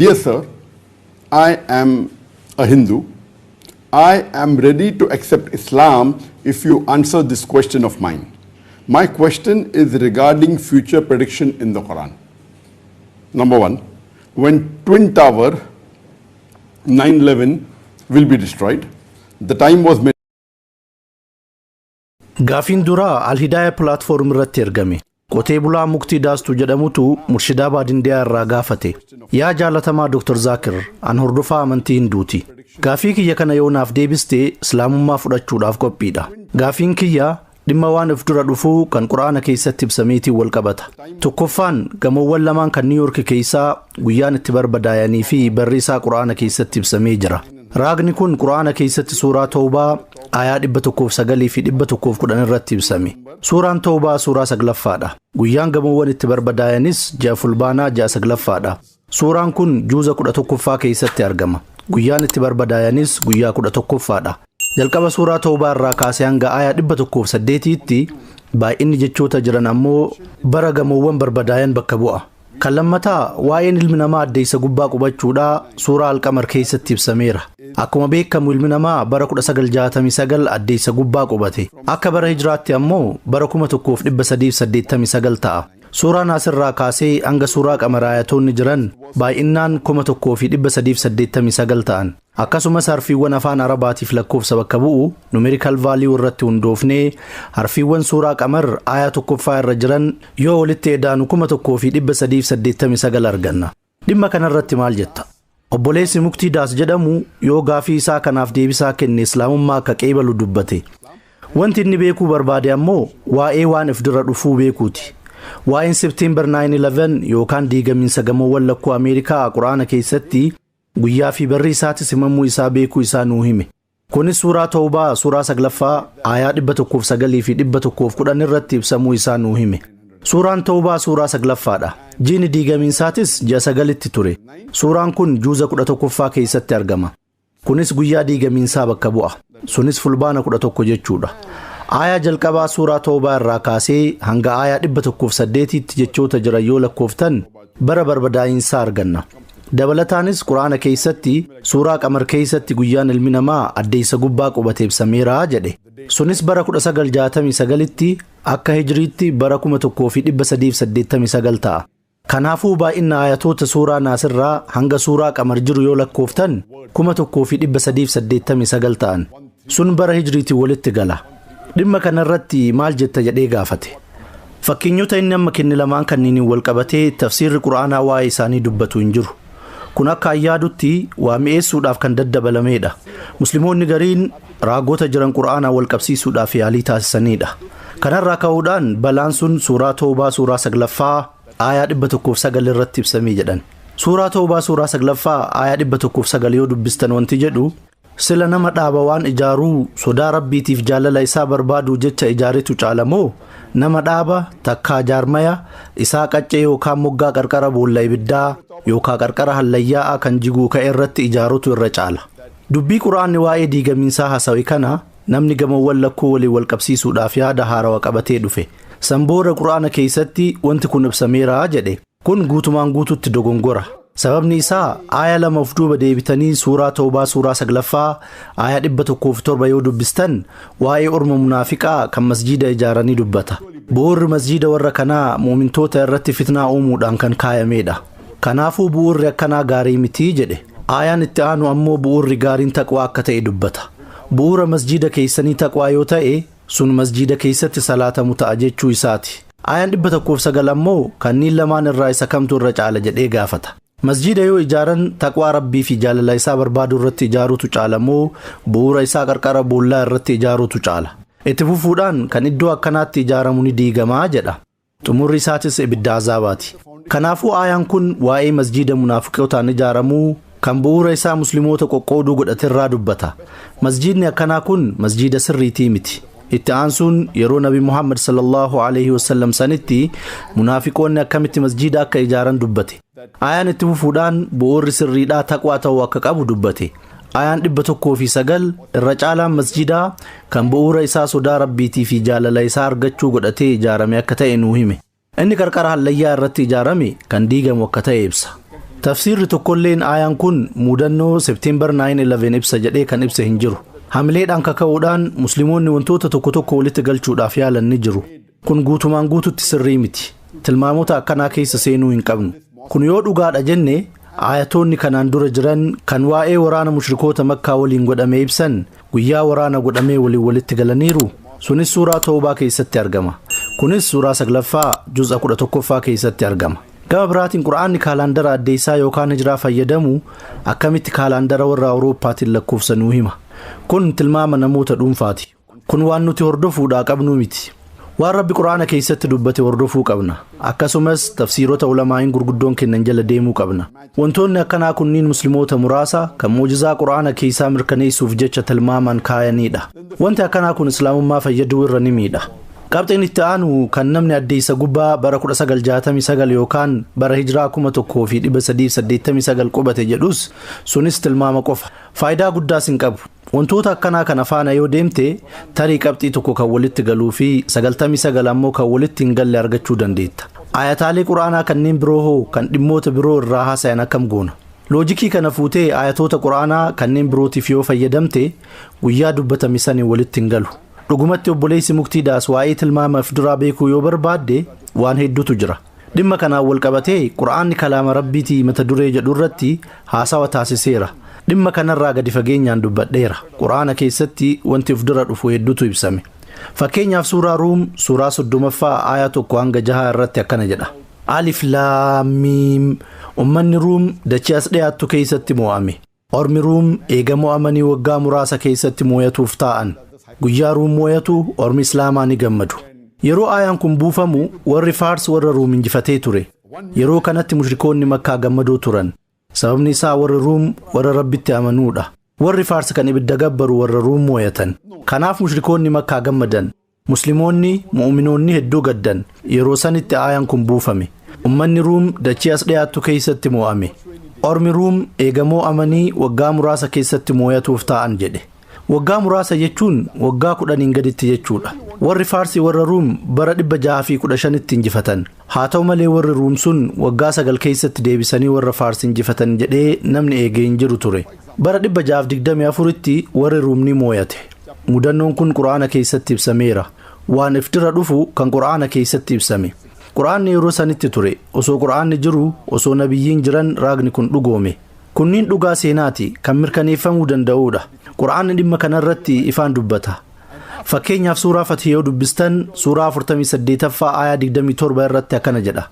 Dear sir, I am a Hindu. I am ready to accept Islam if you answer this question of mine. My question is regarding future prediction in the Quran. Number one, when Twin Tower 9/11 will be destroyed, the time was made. Gaafiin duraa Al-Hidaaya pilaatfoorm irratti ergame. Qotee bulaa muktii daastuu jedhamutu Murshidaa Baadindiyaa irraa gaafate. Yaa jaalatamaa Dr. Zaakir, an hordofaa amantii Hinduuti. Gaafii kiyya kana yoo naaf deebistee Islaamummaa fudhachuudhaaf qophiidha. Gaafiin kiyya dhimma waan if dura dhufuu kan Quraana keessatti ibsameetiin wal qabata. Tokkoffaan gamoowwan lamaan kan New York keessaa guyyaan itti barbadaayanii fi barri isaa Quraana keessatti ibsamee jira. Raagni kun Quraana keessatti suuraa Tawbaa aayaa 109 fi 110 irratti ibsame. Suuraan Tawbaa suuraa 9ffaadha. Guyyaan gamoowwan itti barbadaayanis ji'a fulbaanaa ji'a 9ffaadha. Suuraan kun juuza 11ffaa keessatti argama. Guyyaan itti barbadaayanis guyyaa 11ffaadha. Jalqaba suuraa Tawbaa irraa kaasee hanga aayaa 108tti baay'inni jechoota jiran ammoo bara gamoowwan barbadaayan bakka bu'a. Kan lammataa waa'een ilmi namaa addeessa gubbaa qubachuudhaa suuraa Alqamar keessatti ibsameera. Akkuma beekamu ilmi namaa bara 1969 addeessa gubbaa qubate. Akka bara hijraatti ammoo bara 1389 ta'a. Suuraan asirraa kaasee hanga suuraa qamara ayatoonni jiran baay'inaan 1389 ta'an. Akkasumas harfiiwwan afaan Arabaatiif lakkoofsa bakka bu'u numerical value irratti hundoofnee harfiiwwan suuraa qamar aayaa 1ffaa irra jiran yoo walitti edaanu 1389 arganna. Dhimma kanarratti maal jetta? Obboleessi Muktii Daas jedhamu yoo gaafii isaa kanaaf deebisaa kenne Islaamummaa akka qeebalu dubbate. Wanti inni beekuu barbaade ammoo waa'ee waan if dura dhufuu beekuuti. Waa'een September 9/11 yookaan diigamiinsa gamoowwan lakkuu Ameerikaa Quraana keessatti guyyaa fi barri isaatti simamuu isaa beekuu isaa nuu hime. Kunis suuraa Tawbaa suuraa 9ffaa aayaa 109 fi 110 irratti ibsamuu isaa nuu hime. Suuraan Tawbaa suuraa 9ffaadha. Jiini diigamiinsaatis ji'a 9tti ture. Suuraan kun juuza 11ffaa keessatti argama. Kunis guyyaa diigamiinsaa bakka bu'a. Sunis fulbaana 11 jechuudha. Aayaa jalqabaa suuraa Tawbaa irraa kaasee hanga aayaa 108tti jechoota jiran yoo lakkooftan bara barbadaa'insaa arganna. Dabalataanis Quraana keessatti suuraa Qamar keessatti guyyaan ilmi namaa addeessa gubbaa qubate ibsameera jedhe. Sunis bara 1969tti akka hijriitti bara 1389 ta'a. Kanaafuu baay'ina ayatoota suuraa Naasirraa hanga suuraa Qamar jiru yoo lakkooftan 1389 ta'an. Sun bara hijriitiin walitti gala. Dhimma kanarratti maal jetta jedhee gaafate. Fakkeenyota inni amma kenne lamaan kanniin wal qabatee tafsiirri Quraanaa waa'ee isaanii dubbatu hin jiru. Kun akka ayyaadutti waa mi'eessuudhaaf kan daddabalameedha. Musliimoonni gariin raagota jiran Quraanaa wal qabsiisuudhaaf yaalii taasisanidha. Kanarraa ka'uudhaan balaan sun suuraa Tawbaa suuraa 9ffaa aayaa 109 irratti ibsamee jedhan. Suuraa Tawbaa suuraa 9ffaa aayaa 109 yoo dubbistan wanti jedhu sila nama dhaaba waan ijaaruu sodaa rabbiitiif jaalala isaa barbaaduu jecha ijaaretu caalamoo nama dhaaba takkaa jaarmaya isaa qaccee yookaan moggaa qarqara boolla ibiddaa yookaan qarqara hallayyaa kan jiguu ka'e irratti ijaarutu irra caala. Dubbii Quraanni waa'ee diigamiinsaa haasawee kana namni gamoowwan lakkuu waliin wal qabsiisuudhaaf yaada haarawaa qabatee dhufe. Sanboora Quraana keessatti wanti kun ibsameera jedhe. Kun guutumaan guututti dogongora. Sababni isaa aayaa 2 of duuba deebitanii suuraa Tawbaa suuraa 9ffaa aayaa 107 yoo dubbistan waa'ee orma munaafiqaa kan masjiida ijaaranii dubbata. Bu'uurri masjiida warra kanaa muumintoota irratti fitnaa uumuudhaan kan kaayamedha. Kanaafuu bu'uurri akkanaa gaarii mitii jedhe. Aayaan itti aanu ammoo bu'uurri gaariin taqwaa akka ta'e dubbata. Bu'uura masjiida keessanii taqwaa yoo ta'e sun masjiida keessatti salaatamu ta'a jechuu isaati. Aayaan 109 ammoo kanniin lamaan irraa isa kamtu irra caala jedhee gaafata. Masjiida yoo ijaaran taqwaa rabbii fi jaalala isaa barbaaduu irratti ijaaruutu caala moo bu'uura isaa qarqara boollaa irratti ijaaruutu caala? Itti fufuudhaan kan iddoo akkanaatti ijaaramu ni diigamaa jedha. Xumurri isaatis ibidda azaabaati. Kanaafuu aayaan kun waa'ee masjiida munaafiqootaan ijaaramuu kan bu'uura isaa musliimoota qoqqooduu godhaterraa dubbata. Masjiidni akkanaa kun masjiida sirriitii miti. Itti aansuun yeroo Nabi Muhammad sallallahu alaihi wasallam sanitti munaafiqoonni akkamitti masjiida akka ijaaran dubbate. Aayaan itti fufuudhaan bu'uurri sirriidhaa taqwaa ta'uu akka qabu dubbate. Aayaan 109 irra caalaan masjiidaa kan bu'uura isaa sodaa rabbiitii fi jaalala isaa argachuu godhatee ijaarame akka ta'e nuu hime. Inni qarqara hallayyaa irratti ijaarame kan diigamu akka ta'e ibsa. Tafsiirri tokkolleen aayaan kun mudannoo September 9/11 ibsa jedhee kan ibsa hin jiru. Hamileedhaan kaka'uudhaan musliimoonni wantoota tokko tokko walitti galchuudhaaf yaalan ni jiru. Kun guutumaan guututti sirrii miti. Tilmaamota akkanaa keessa seenuu hin qabnu. Kun yoo dhugaadha jenne aayatoonni kanaan dura jiran kan waa'ee waraana mushrikoota Makkaa waliin godhamee ibsan guyyaa waraana godhamee walitti galaniiru. Sunis suuraa Tawbaa keessatti argama. Kunis suuraa 9ffaa juz'a 11ffaa keessatti argama. Gama biraatiin Qur'aanni kaalaandara addeessaa yookaan hijiraa fayyadamu akkamitti kaalaandara warra Awurooppaatiin lakkoofsa nuu hima. Kun tilmaama namoota dhuunfaati. Kun waan nuti hordofuudhaa qabnu miti. Waan Rabbi Qur'aana keessatti dubbate hordofuu qabna. Akkasumas tafsiirota ulamaa'iin gurguddoon kennan jala deemuu qabna. Wantoonni akkanaa kunniin musliimoota muraasa kan muujizaa Qur'aana keessaa mirkaneessuuf jecha tilmaamaan kaayanidha. Wanti akkanaa kun islaamummaa fayyaduu irra ni miidha. Qabxiin itti aanu kan namni addeessa gubbaa bara 1969 yookaan bara hijiraa 1389 qubate jedhus sunis tilmaama qofa. Faayidaa guddaas hin qabu. Wantoota akkanaa kana faana yoo deemte tarii qabxii tokko kan walitti galuu fi 99 ammoo kan walitti hin galle argachuu dandeetta. Ayataalee Qur'aanaa kanneen biroo hoo kan dhimmoota biroo irraa haasayan akkam goona. Loojikii kana fuutee ayatoota Qur'aanaa kanneen birootiif yoo fayyadamte guyyaa dubbatame saniin walitti hin galu. Dhugumatti obboleessi Muktiidaas waa'ee tilmaama fuduraa beekuu yoo barbaadde waan hedduutu jira. Dhimma kanaan wal qabatee Qur'aanni kalaama Rabbiitii mata duree jedhu irratti haasawa taasiseera. Dhimma kanarraa gadi fageenyaan dubbadheera. Qur'aana keessatti wanti fudura dhufu hedduutu ibsame. Fakkeenyaaf suuraa Ruum suuraa 30ffaa aayaa 1 hanga 6 irratti akkana jedha. Alif Laam Miim. Ummanni Ruum dachee as dhiyaattu keessatti mo'ame. Ormi Ruum eega mo'amanii waggaa muraasa keessatti mo'atuuf taa'an. Guyyaa Ruum mo'atu ormi Islaamaa ni gammadu. Yeroo aayaan kun buufamu warri Faars warra Ruum injifatee ture. Yeroo kanatti mushrikoonni Makkaa gammadoo turan. Sababni isaa warri Ruum warra Rabbitti amanuudha. Warri Faars kan ibidda gabbaru warra Ruum mo'atan. Kanaaf mushrikoonni Makkaa gammadan. Musliimoonni mu'minoonni hedduu gaddan. Yeroo sanitti aayaan kun buufame. Ummanni Ruum dachee as dhiyaattu keessatti mo'ame. Ormi Ruum eegamoo amanii waggaa muraasa keessatti mo'atuuf taa'an jedhe. Waggaa muraasa jechuun waggaa 10 gaditti jechuudha. Warri Faarsii warra Ruum bara 615tti injifatan. Haa ta'u malee warri Ruum sun waggaa 9 keessatti deebisanii warra Faars injifatan jedhee namni eegee hin jiru ture. Bara 624tti warri Ruum ni mo'ate. Mudannoon kun Qur'aana keessatti ibsameera. Waan ifdira dhufu kan Qur'aana keessatti ibsame. Qur'aanni yeroo sanitti ture. Osoo Qur'aanni jiru, osoo nabiyyiin jiran raagni kun dhugoome. Kunniin dhugaa seenaati kan mirkaneeffamuu danda'uudha. Qur'aanni dhimma kanarratti ifaan dubbata. Fakkeenyaaf suuraa Fatih yoo dubbistan suuraa 48ffaa aayaa 27 irratti akkana jedha.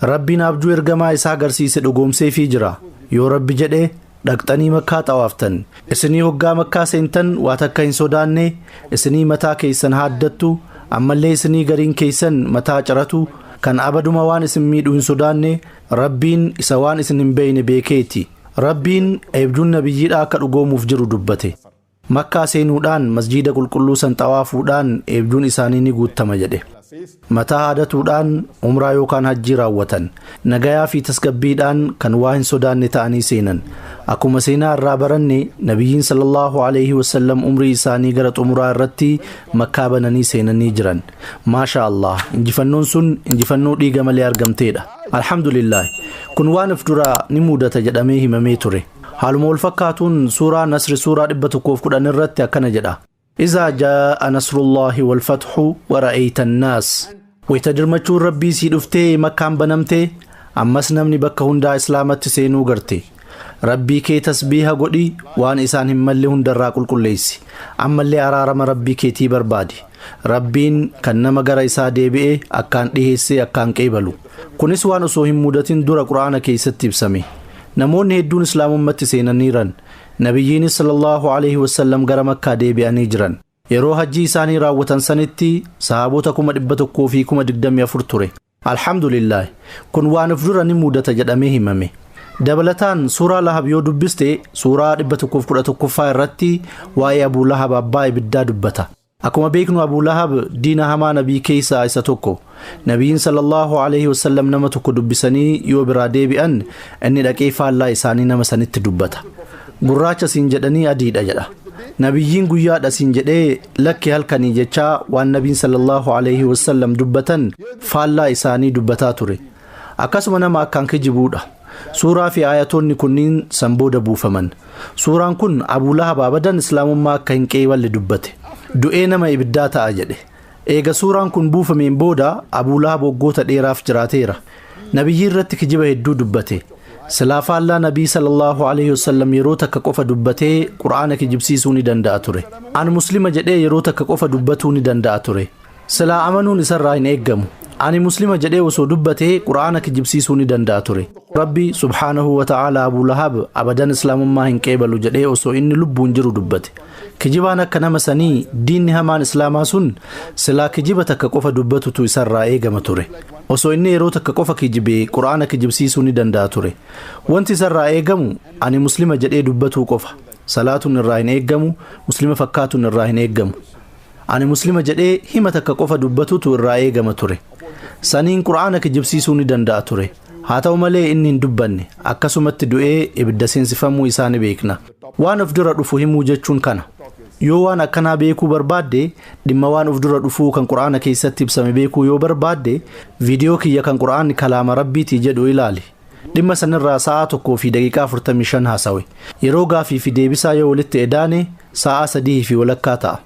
Rabbiin abjuu ergamaa isaa agarsiise dhugoomseefii jira. Yoo Rabbi jedhee dhaqxanii Makkaa xawaaftan. Isinii hoggaa Makkaa seentan waa takka hin sodaanne, isinii mataa keessan haaddattu, ammallee isinii gariin keessan mataa caratu, kan abaduma waan isin miidhu hin sodaanne, Rabbiin isa waan isin hin beeyne beekeeti. Rabbiin eebjuun nabiyyiidhaa akka dhugoomuuf jiru dubbate. Makkaa seenuudhaan masjiida qulqulluu san xawaafuudhaan eebjuun isaanii ni guutama jedhe. Mataa haadatuudhaan umraa yookaan hajjii raawwatan. Nagayaa fi tasgabbiidhaan kan waa hin sodaanne ta'anii seenan. Akkuma seenaa irraa baranne nabiyyiin sallallahu alaihi wasallam umrii isaanii gara xumuraa irratti Makkaa bananii seenanii jiran. Maasha Allah, injifannoon sun injifannoo dhiiga malee argamteedha. Alhamdulillah. Kun waan ifduraa ni mudata jedhamee himamee ture. Haaluma wal fakkaatuun suuraa Nasri suuraa 110 irratti akkana jedha. Izaa jaa'a nasrullaahi wal fathu wa ra'ayta an-naas. Wayita dirmachuun Rabbii sii dhuftee Makkaan banamtee ammas namni bakka hundaa Islaamatti seenuu garte. Rabbii kee tasbiiha godhi waan isaan hin malle hundarraa qulqulleessi. Ammallee araarama Rabbii keetii barbaadi. Rabbiin kan nama gara isaa deebi'ee akkaan dhiheessee akkaan qeebalu. Kunis waan osoo hin mudatin dura Qur'aana keessatti ibsame. Namoonni hedduun Islaamummatti seenaniiran. Nabiyyiinis sallallahu alaihi wasallam gara Makkaa deebi'anii jiran. Yeroo hajjii isaanii raawwatan sanitti sahaabota 100 fi 24 ture. Alhamdulillah. Kun waan ifdura ni mudata jedhamee himame. Dabalataan suuraa Lahab yoo dubbiste suuraa 111ffaa irratti waa'ee Abuu Lahab abbaa ibiddaa dubbata. Akkuma beeknu Abuu Lahab diina hamaa nabii keessaa isa tokko. Nabiyyiin sallallahu alaihi wasallam nama tokko dubbisanii yoo biraa deebi'an inni dhaqee faallaa isaanii nama sanitti dubbata. Gurraacha siin jedhanii adiidha jedha. Nabiyyiin guyyaadha siin jedhee lakki halkanii jechaa waan nabiin sallallahu alaihi wasallam dubbatan faallaa isaanii dubbataa ture. Akkasuma nama akkaan kijibuudha. Suuraa fi ayatoonni kunniin san booda buufaman. Suuraan kun Abuu Lahab abadan islaamummaa akka hin qeeballe dubbate. Du'ee nama ibiddaa ta'a jedhe. Eega suuraan kun buufameen booda Abuu Lahab waggoota dheeraaf jiraateera. Nabiyyi irratti kijiba hedduu dubbate. Silaafa Allah Nabii sallallahu alaihi wasallam yeroo takka qofa dubbatee Qur'aana kijibsiisuu ni danda'a ture. Ani muslima jedhee yeroo takka qofa dubbatuu ni danda'a ture. Silaa amanuun isarraa hin eeggamu. Ani muslima jedhee osoo dubbatee Qur'aana kijibsiisuu ni danda'a ture. Rabbi subhaanahu wa ta'ala Abuu Lahab abadan islaamummaa hin qeebalu jedhee osoo inni lubbuun jiru dubbate. Kijibaan akka nama sanii diinni hamaan islaamaa sun silaa kijiba takka qofa dubbatutu isarraa eegama ture. Osoo inni yeroo takka qofa kijibee Qur'aana kijibsiisuu ni danda'a ture. Wanti isarraa eegamu ani muslima jedhee dubbatuu qofa. Salaatuun irraa hin eeggamu, muslima fakkaatuun irraa hin eeggamu. Ani muslima jedhee hima takka qofa dubbatutu irraa eegama ture. Saniin Qur'aana kijibsiisuu ni danda'a ture. Haa ta'u malee inni hin dubbanne akkasumatti du'ee ibidda seensifamuu isaa ni beekna. Waan of dura dhufu himuu jechuun kana. Yoo waan akkanaa beekuu barbaadde dhimma waan of dura dhufuu kan Qur'aana keessatti ibsame beekuu yoo barbaadde viidiyoo kiyya kan Qur'aanni kalaama Rabbiitii jedhu ilaali. Dhimma sanirraa sa'aa 1 fi daqiiqaa 45 haasawe. Yeroo gaafii fi deebisaa yoo walitti edaane sa'aa 3 fi walakkaa ta'a.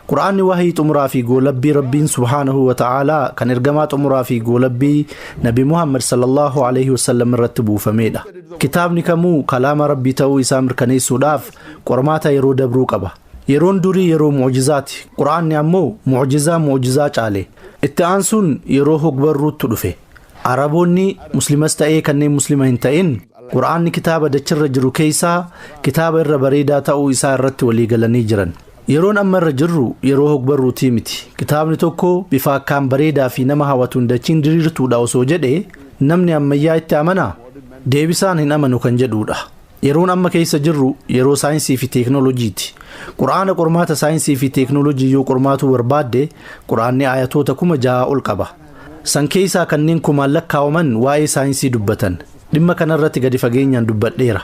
Qur'aanni wahii xumuraa fi goolabbii Rabbiin subhaanahu wa ta'aalaa kan ergamaa xumuraa fi goolabbii Nabi Muhammad sallallahu alaihi wasallam irratti buufameedha. Kitaabni kamuu kalaama Rabbii ta'uu isaa mirkaneessuudhaaf qormaata yeroo dabruu qaba. Yeroon durii yeroo mu'jizaati. Qur'aanni ammoo mu'jizaa caale. Itti aansuun yeroo hogbarruutti dhufe. Araboonni muslimas ta'ee kanneen muslima hin ta'in Qur'aanni kitaaba dachirra jiru keessaa kitaaba irra bareedaa ta'uu isaa irratti walii galanii jiran. Yeroon amma irra jirru yeroo hogbarruutii miti. Kitaabni tokko bifa akkaan bareedaa fi nama hawwatuun dachiin diriirtuudha osoo jedhee namni ammayyaa itti amanaa? Deebisaan hin amanu kan jedhuudha. Yeroon amma keessa jirru yeroo saayinsii fi teeknooloojiiti. Qur'aana qormaata saayinsii fi teeknooloojii yoo qormaatuu barbaadde Qur'aanni ayatoota 6,000 ol qaba. San keessaa kanneen kumaan lakkaawaman waa'ee saayinsii dubbatan. Dhimma kanarratti gadi fageenyaan dubbadheera.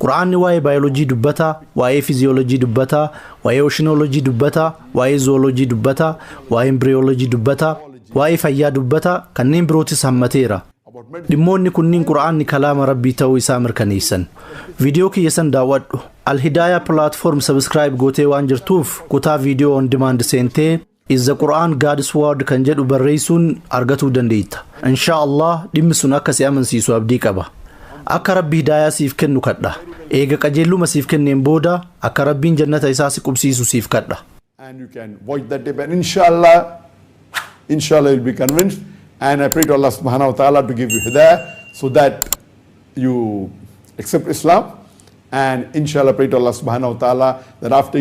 Qur'aanni waa'ee baayoloojii dubbata, waa'ee fiiziyooloojii dubbata, waa'ee oshinooloojii dubbata, waa'ee zooloojii dubbata, waa'ee embriyooloojii dubbata, waa'ee fayyaa dubbata, kanneen birootis hammateera. Dhimmoonni kunniin Qur'aanni kalaama Rabbii ta'uu isaa mirkaneessan. Viidiyoo kiyya san daawwadhu. Al-Hidaaya platform subscribe gootee waan jirtuuf kutaa viidiyoo on demand seentee Is the Quran God's Word kan jedhu barreessuun argatuu dandeetta. Inshallah dhimmi sun akka si amansiisu abdii qaba. Akka Rabbi hidaayaa siif kennu kadha. Eega qajeeluma siif kenneen booda akka Rabbiin jannata isaa si qubsiisu siif kadha. And you can watch that tape and inshallah you'll be convinced. And I pray to Allah subhanahu wa ta'ala to give you hidayah so that you accept Islam. And inshallah pray to Allah subhanahu wa ta'ala that after